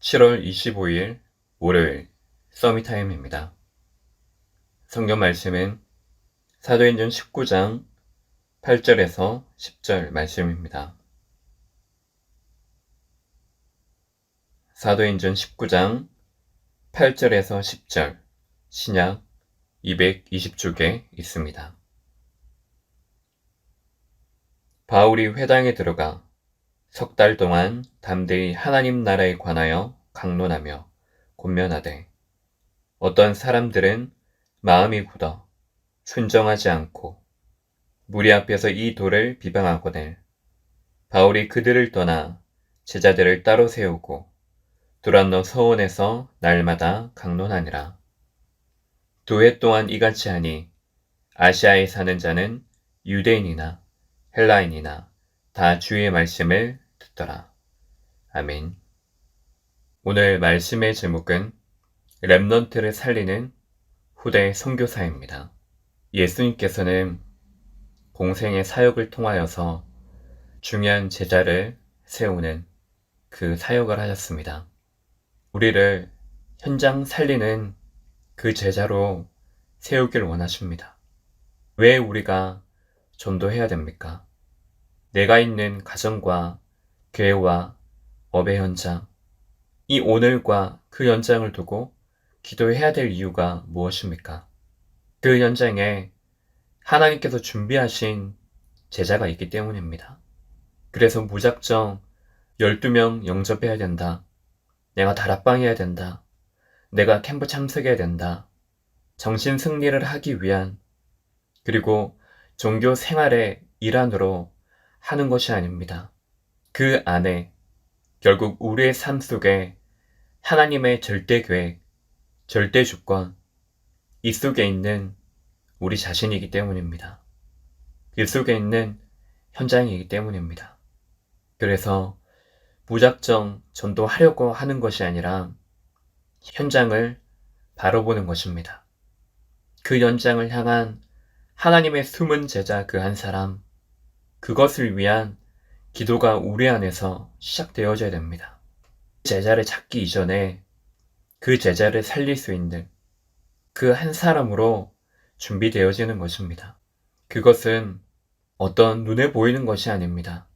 7월 25일 월요일 서미타임입니다. 성경 말씀은 사도행전 19장 8절에서 10절 말씀입니다. 사도행전 19장 8절에서 10절 신약 220쪽에 있습니다. 바울이 회당에 들어가 석 달 동안 담대히 하나님 나라에 관하여 강론하며 권면하되 어떤 사람들은 마음이 굳어 순정하지 않고 무리 앞에서 이 돌을 비방하거늘 바울이 그들을 떠나 제자들을 따로 세우고 두란노 서원에서 날마다 강론하니라. 2해 동안 이같이 하니 아시아에 사는 자는 유대인이나 헬라인이나 다 주의 말씀을 듣더라. 아멘. 오늘 말씀의 제목은 렘넌트를 살리는 후대 선교사입니다. 예수님께서는 공생의 사역을 통하여서 중요한 제자를 세우는 그 사역을 하셨습니다. 우리를 현장 살리는 그 제자로 세우길 원하십니다. 왜 우리가 전도해야 됩니까? 내가 있는 가정과 교회와 업의 현장, 이 오늘과 그 현장을 두고 기도해야 될 이유가 무엇입니까? 그 현장에 하나님께서 준비하신 제자가 있기 때문입니다. 그래서 무작정 12명 영접해야 된다. 내가 다락방 해야 된다. 내가 캠프 참석해야 된다. 정신 승리를 하기 위한 그리고 종교 생활의 일환으로 하는 것이 아닙니다. 그 안에 결국 우리의 삶 속에 하나님의 절대 계획, 절대 주권, 이 속에 있는 우리 자신이기 때문입니다. 이 속에 있는 현장이기 때문입니다. 그래서 무작정 전도하려고 하는 것이 아니라 현장을 바로 보는 것입니다. 그 현장을 향한 하나님의 숨은 제자 그 한 사람, 그것을 위한 기도가 우리 안에서 시작되어져야 됩니다. 제자를 찾기 이전에 그 제자를 살릴 수 있는 그 한 사람으로 준비되어지는 것입니다. 그것은 어떤 눈에 보이는 것이 아닙니다.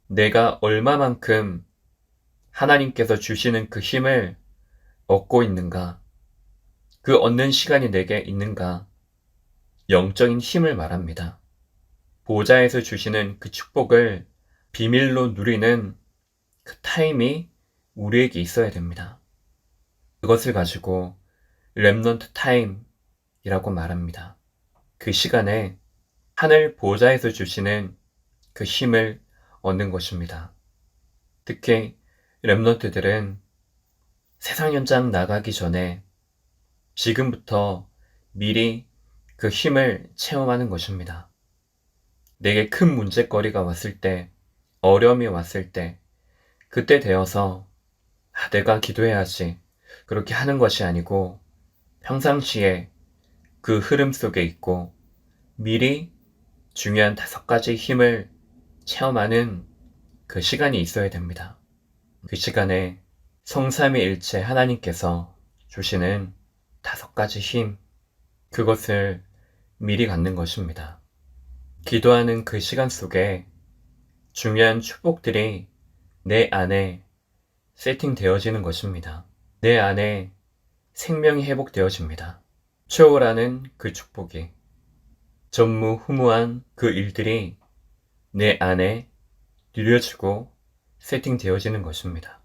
내가 얼마만큼 하나님께서 주시는 그 힘을 얻고 있는가, 그 얻는 시간이 내게 있는가, 영적인 힘을 말합니다. 보좌에서 주시는 그 축복을 비밀로 누리는 그 타임이 우리에게 있어야 됩니다. 그것을 가지고 렘넌트 타임이라고 말합니다. 그 시간에 하늘 보좌에서 주시는 그 힘을 얻는 것입니다. 특히 렘넌트들은 세상 현장 나가기 전에 지금부터 미리 그 힘을 체험하는 것입니다. 내게 큰 문제거리가 왔을 때, 어려움이 왔을 때, 그때 되어서 내가 기도해야지 그렇게 하는 것이 아니고 평상시에 그 흐름 속에 있고 미리 중요한 5가지 힘을 체험하는 그 시간이 있어야 됩니다. 그 시간에 성삼위일체 하나님께서 주시는 5가지 힘, 그것을 미리 갖는 것입니다. 기도하는 그 시간 속에 중요한 축복들이 내 안에 세팅되어지는 것입니다. 내 안에 생명이 회복되어집니다. 초월하는 그 축복이, 전무후무한 그 일들이 내 안에 누려지고 세팅되어지는 것입니다.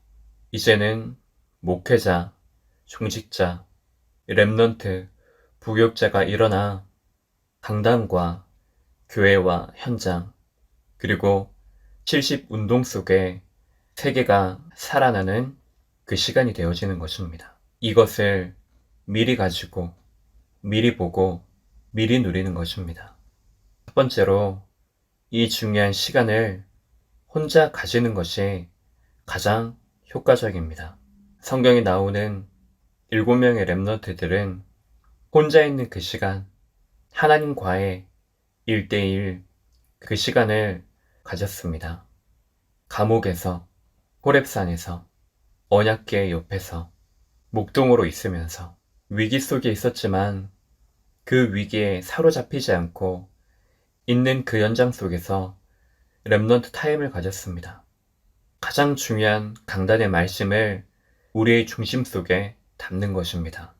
이제는 목회자, 중직자, 렘넌트, 부교육자가 일어나 강단과 교회와 현장, 그리고 70운동 속에 세계가 살아나는 그 시간이 되어지는 것입니다. 이것을 미리 가지고, 미리 보고, 미리 누리는 것입니다. 첫 번째로 이 중요한 시간을 혼자 가지는 것이 가장 효과적입니다. 성경에 나오는 7명의 렘넌트들은 혼자 있는 그 시간, 하나님과의 1대1 그 시간을 가졌습니다. 감옥에서, 호렙산에서, 언약궤 옆에서 목동으로 있으면서 위기 속에 있었지만 그 위기에 사로잡히지 않고 있는 그 현장 속에서 렘넌트 타임을 가졌습니다. 가장 중요한 강단의 말씀을 우리의 중심 속에 담는 것입니다.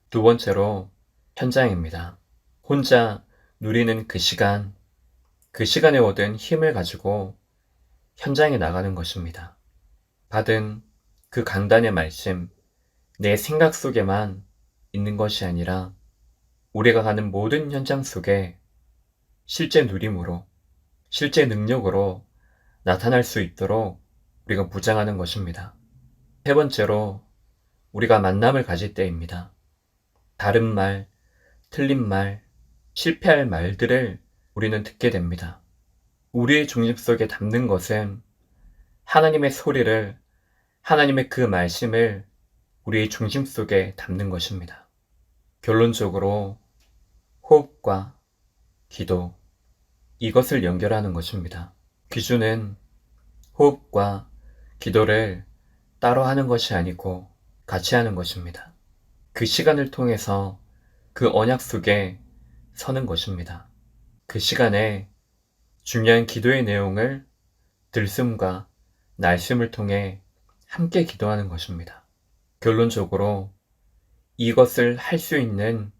두 번째로 현장입니다. 혼자 누리는 그 시간에 얻은 힘을 가지고 현장에 나가는 것입니다. 받은 그 강단의 말씀, 내 생각 속에만 있는 것이 아니라 우리가 가는 모든 현장 속에 실제 누림으로, 실제 능력으로 나타날 수 있도록 우리가 무장하는 것입니다. 세 번째로 우리가 만남을 가질 때입니다. 다른 말, 틀린 말, 실패할 말들을 우리는 듣게 됩니다. 우리의 중심 속에 담는 것은 하나님의 소리를, 하나님의 그 말씀을 우리의 중심 속에 담는 것입니다. 결론적으로 호흡과 기도, 이것을 연결하는 것입니다. 기준은 호흡과 기도를 따로 하는 것이 아니고 같이 하는 것입니다. 그 시간을 통해서 그 언약 속에 서는 것입니다. 그 시간에 중요한 기도의 내용을 들숨과 날숨을 통해 함께 기도하는 것입니다. 결론적으로 이것을 할 수 있는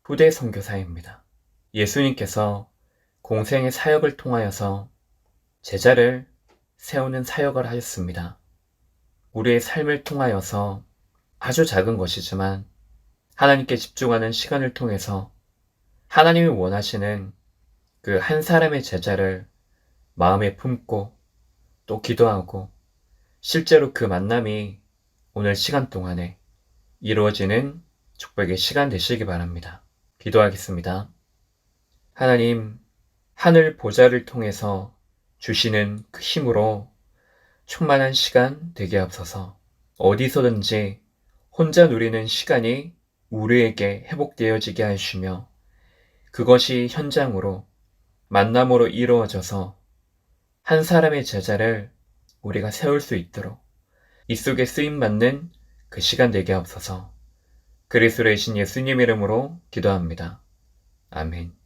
후대 선교사입니다. 예수님께서 공생의 사역을 통하여서 제자를 세우는 사역을 하셨습니다. 우리의 삶을 통하여서 아주 작은 것이지만 하나님께 집중하는 시간을 통해서 하나님이 원하시는 그 한 사람의 제자를 마음에 품고 또 기도하고 실제로 그 만남이 오늘 시간 동안에 이루어지는 축복의 시간 되시기 바랍니다. 기도하겠습니다. 하나님, 하늘 보좌를 통해서 주시는 그 힘으로 충만한 시간 되게 하옵소서. 어디서든지 혼자 누리는 시간이 우리에게 회복되어지게 하시며 그것이 현장으로 만남으로 이루어져서 한 사람의 제자를 우리가 세울 수 있도록 이 속에 쓰임받는 그 시간 되게 하옵소서. 그리스도의 신 예수님 이름으로 기도합니다. 아멘.